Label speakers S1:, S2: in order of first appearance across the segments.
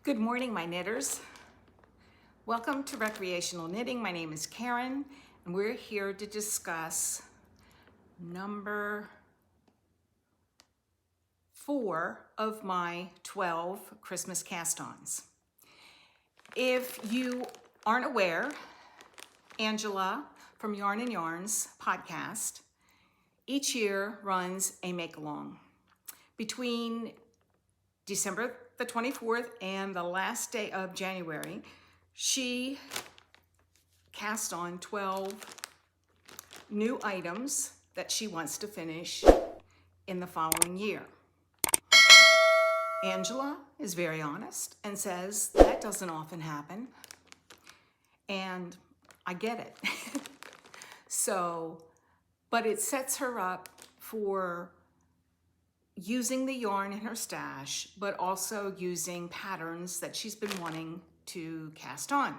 S1: Good morning, my knitters. Welcome to Recreational Knitting. My name is Karen, and we're here to discuss number 4 of my 12 Christmas cast-ons. If you aren't aware, Angela from YarnNYarns podcast each year runs a make-along. Between December the 24th and the last day of January, she cast on 12 new items that she wants to finish in the following year. Angela is very honest and says that doesn't often happen, and I get it. But it sets her up for using the yarn in her stash, but also using patterns that she's been wanting to cast on.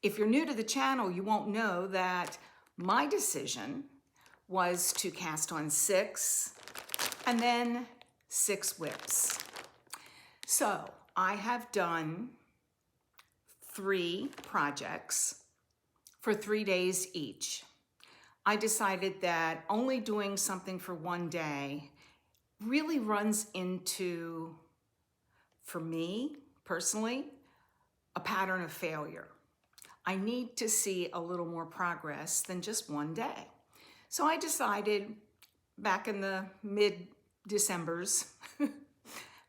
S1: If you're new to the channel, you won't know that my decision was to cast on 6 and then 6 whips. So I have done 3 projects for 3 days each. I decided that only doing something for one day really runs into, for me personally, a pattern of failure. I need to see a little more progress than just one day. So I decided back in the mid-Decembers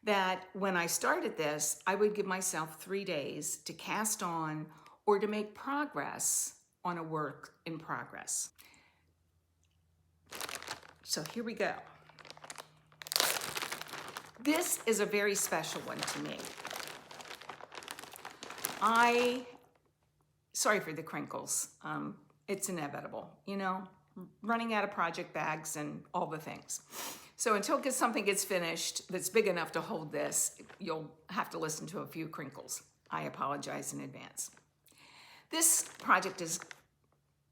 S1: that when I started this, I would give myself 3 days to cast on or to make progress on a work in progress. So here we go. This is a very special one to me. Sorry for the crinkles. It's inevitable, you know, running out of project bags and all the things. So until something gets finished that's big enough to hold this, you'll have to listen to a few crinkles. I apologize in advance. This project is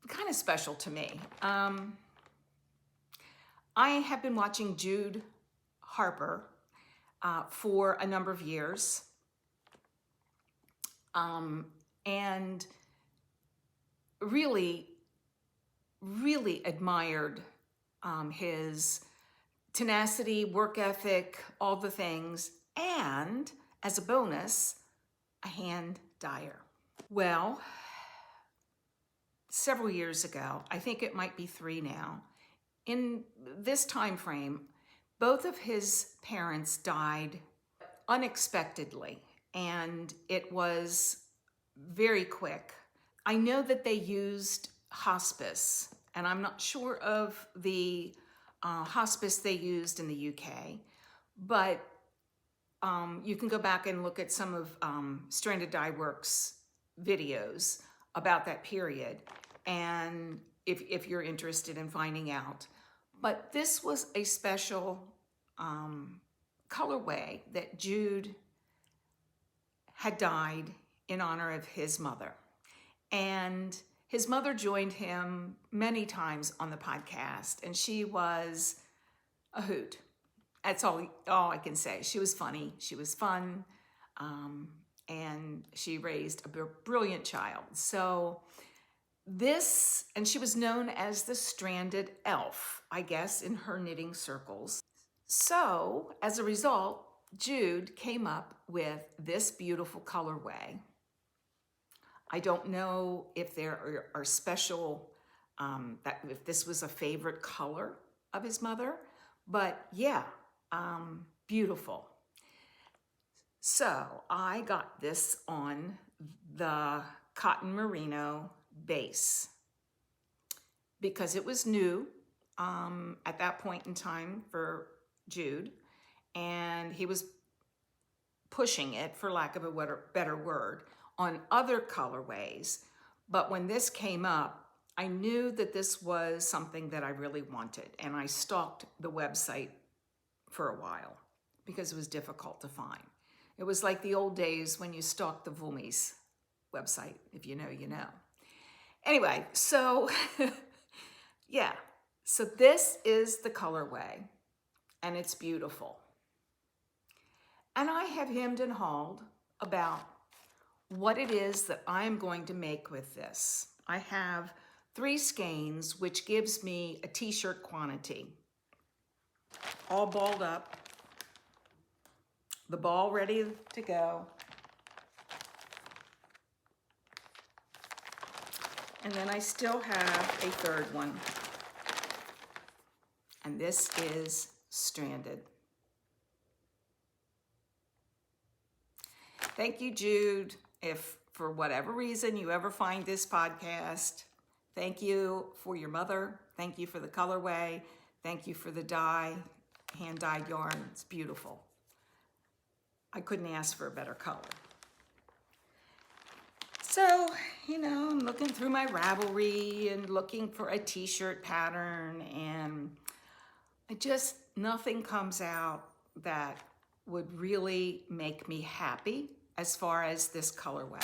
S1: kind of special to me. I have been watching Jude Harper for a number of years, and really admired his tenacity, work ethic, all the things, and as a bonus, a hand dyer. Well, several years ago, I think it might be 3 now, in this time frame, both of his parents died unexpectedly, and it was very quick. I know that they used hospice, and I'm not sure of the hospice they used in the UK, but you can go back and look at some of Stranded Dye Works videos about that period, and if you're interested in finding out. But this was a special colorway that Jude had dyed in honor of his mother. And his mother joined him many times on the podcast, and she was a hoot. That's all I can say. She was funny, she was fun, and she raised a brilliant child. So and she was known as the Stranded Elf, I guess, in her knitting circles. So, as a result, Jude came up with this beautiful colorway. I don't know if there are special, if this was a favorite color of his mother, but yeah, beautiful. So, I got this on the cotton merino base because it was new at that point in time for Jude, and he was pushing it, for lack of a better word, on other colorways. But when this came up, I knew that this was something that I really wanted, and I stalked the website for a while because it was difficult to find. It was like the old days when you stalked the Vulmies website. If you know, you know. Anyway, so yeah, so this is the colorway, and it's beautiful. And I have hemmed and hauled about what it is that I'm going to make with this. I have 3 skeins, which gives me a t-shirt quantity. All balled up, the ball ready to go. And then I still have a 3rd one. And this is stranded. Thank you, Jude. If for whatever reason you ever find this podcast, thank you for your mother. Thank you for the colorway. Thank you for the dye, hand-dyed yarn. It's beautiful. I couldn't ask for a better color. So, you know, I'm looking through my Ravelry and looking for a t-shirt pattern, and nothing comes out that would really make me happy as far as this colorway.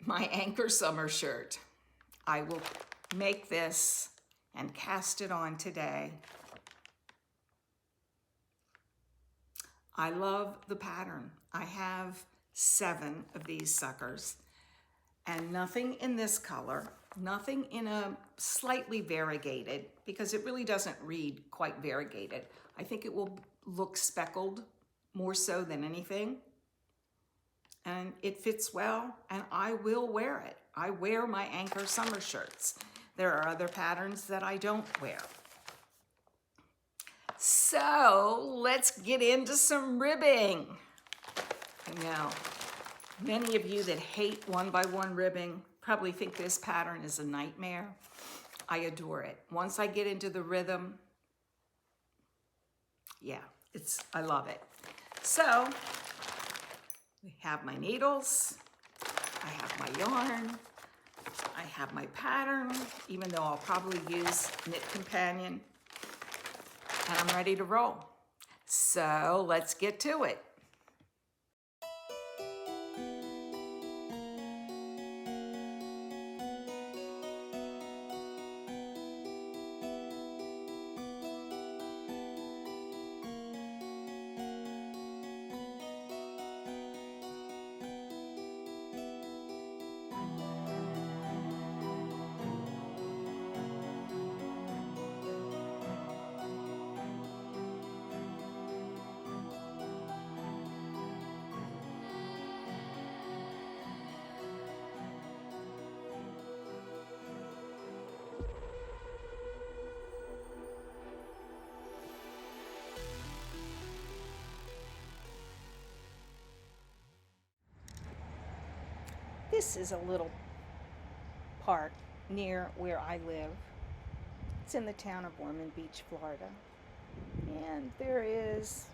S1: My Anker summer shirt. I will make this and cast it on today. I love the pattern. I have 7 of these suckers, and nothing in this color, nothing in a slightly variegated, because it really doesn't read quite variegated. I think it will look speckled more so than anything. And it fits well, and I will wear it. I wear my Anker summer shirts. There are other patterns that I don't wear. So let's get into some ribbing. I know many of you that hate 1x1 ribbing probably think this pattern is a nightmare. I adore it. Once I get into the rhythm, yeah, I love it. So we have my needles, I have my yarn, I have my pattern, even though I'll probably use Knit Companion, and I'm ready to roll. So let's get to it. This is a little park near where I live. It's in the town of Ormond Beach, Florida. And there is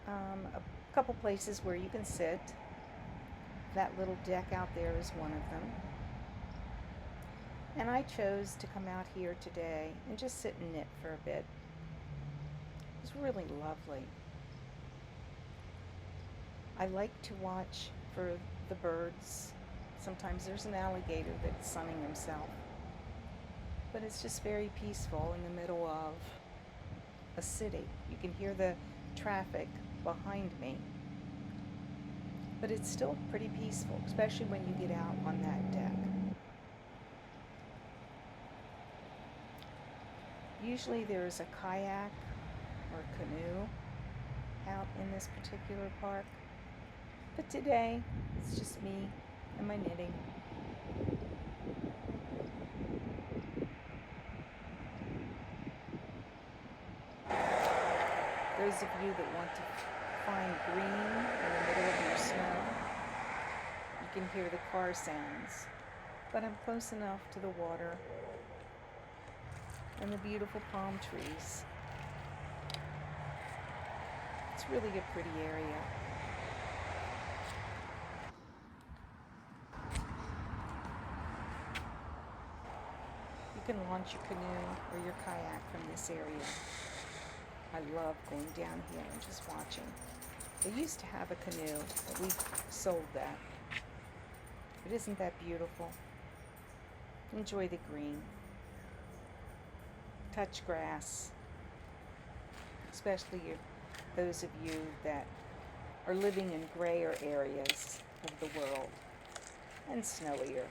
S1: a couple places where you can sit. That little deck out there is one of them. And I chose to come out here today and just sit and knit for a bit. It's really lovely. I like to watch for the birds. Sometimes there's an alligator that's sunning himself. But it's just very peaceful in the middle of a city. You can hear the traffic behind me. But it's still pretty peaceful, especially when you get out on that deck. Usually there's a kayak or canoe out in this particular park. But today, it's just me and my knitting. Those of you that want to find green in the middle of your snow, you can hear the car sounds. But I'm close enough to the water and the beautiful palm trees. It's really a pretty area. You can launch your canoe or your kayak from this area. I love going down here and just watching. They used to have a canoe, but we sold that. But isn't that beautiful? Enjoy the green. Touch grass. especially those of you that are living in grayer areas of the world and snowier.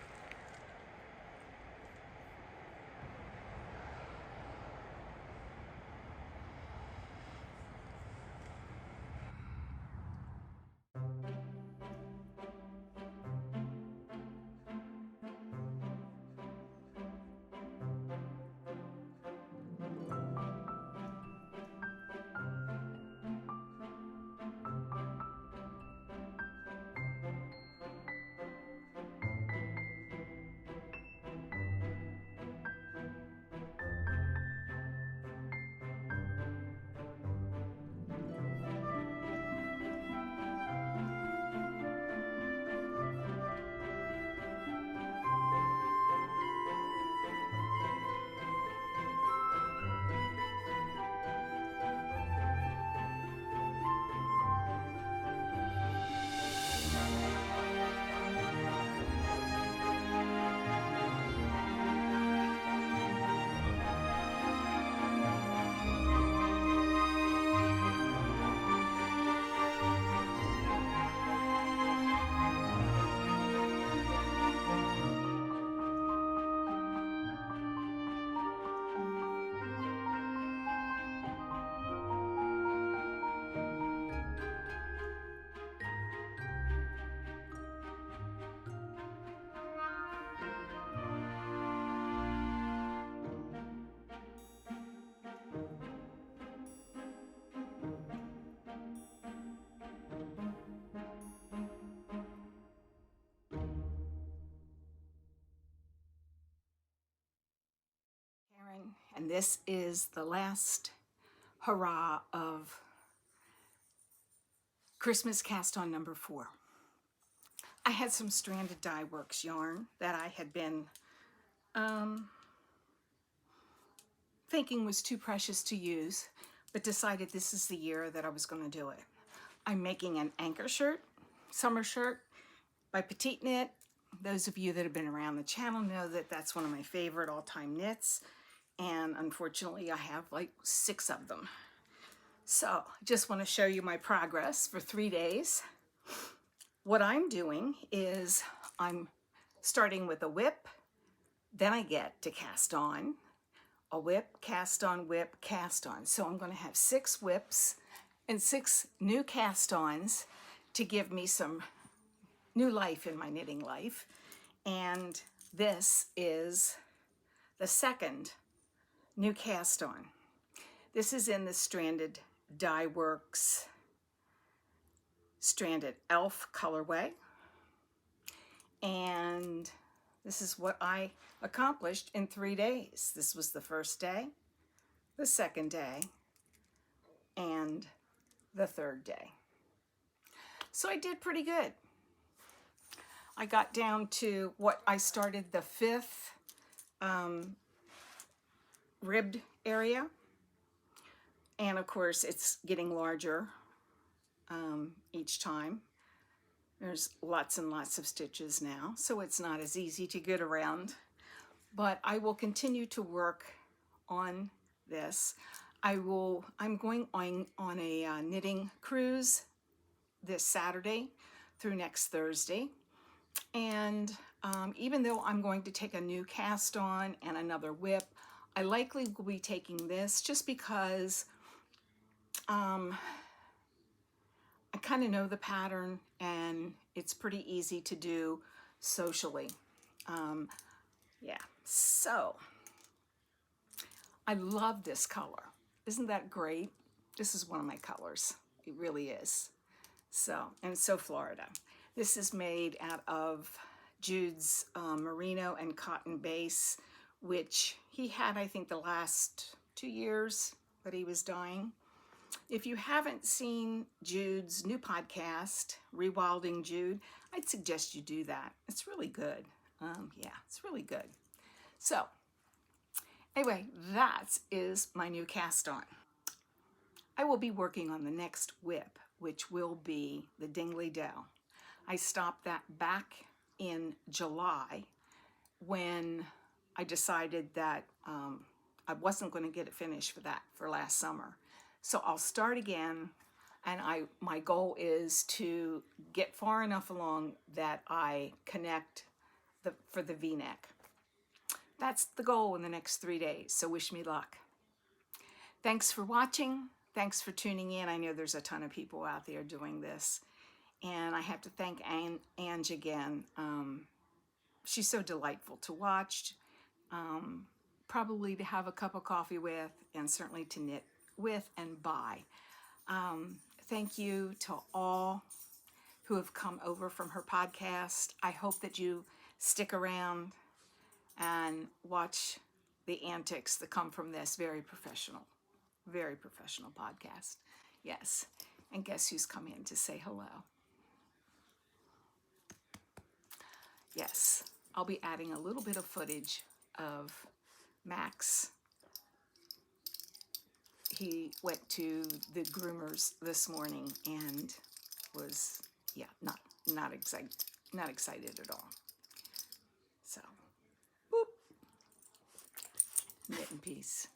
S1: And this is the last hurrah of Christmas cast on number 4. I had some stranded dye works yarn that I had been thinking was too precious to use, but decided this is the year that I was going to do it. I'm making an Anker shirt, summer shirt by Petite Knit. Those of you that have been around the channel know that that's one of my favorite all-time knits. And unfortunately, I have like 6 of them. So just want to show you my progress for 3 days. What I'm doing is I'm starting with a whip, then I get to cast on, a whip, cast on, whip, cast on. So I'm going to have 6 whips and 6 new cast-ons to give me some new life in my knitting life. And this is the second new cast on. This is in the Stranded Dye Works Stranded Elf colorway. And this is what I accomplished in 3 days. This was the first day, the second day, and the third day. So I did pretty good. I got down to what I started the 5th ribbed area, and of course it's getting larger each time. There's lots and lots of stitches now, so it's not as easy to get around, but I will continue to work on this. I'm going on a knitting cruise this Saturday through next Thursday, and even though I'm going to take a new cast on and another whip, I likely will be taking this just because I kind of know the pattern and it's pretty easy to do socially. Yeah, so I love this color. Isn't that great? This is one of my colors. It really is. So, and it's so Florida. This is made out of Jude's merino and cotton base, which he had, I think, the last 2 years that he was dyeing. If you haven't seen Jude's new podcast, Rewilding Jude, I'd suggest you do that. It's really good. Yeah, it's really good. So, anyway, that is my new cast on. I will be working on the next whip, which will be the Dingley Dell. I stopped that back in July when I decided that I wasn't going to get it finished for last summer. So I'll start again, and my goal is to get far enough along that I connect for the V-neck. That's the goal in the next 3 days, so wish me luck. Thanks for watching. Thanks for tuning in. I know there's a ton of people out there doing this. And I have to thank Ange again. She's so delightful to watch, probably to have a cup of coffee with, and certainly to knit with and by. Thank you to all who have come over from her podcast. I hope that you stick around and watch the antics that come from this very professional podcast. Yes. And guess who's come in to say hello? Yes, I'll be adding a little bit of footage of Max. He went to the groomers this morning and was, yeah, not excited at all. So, boop, knit in peace.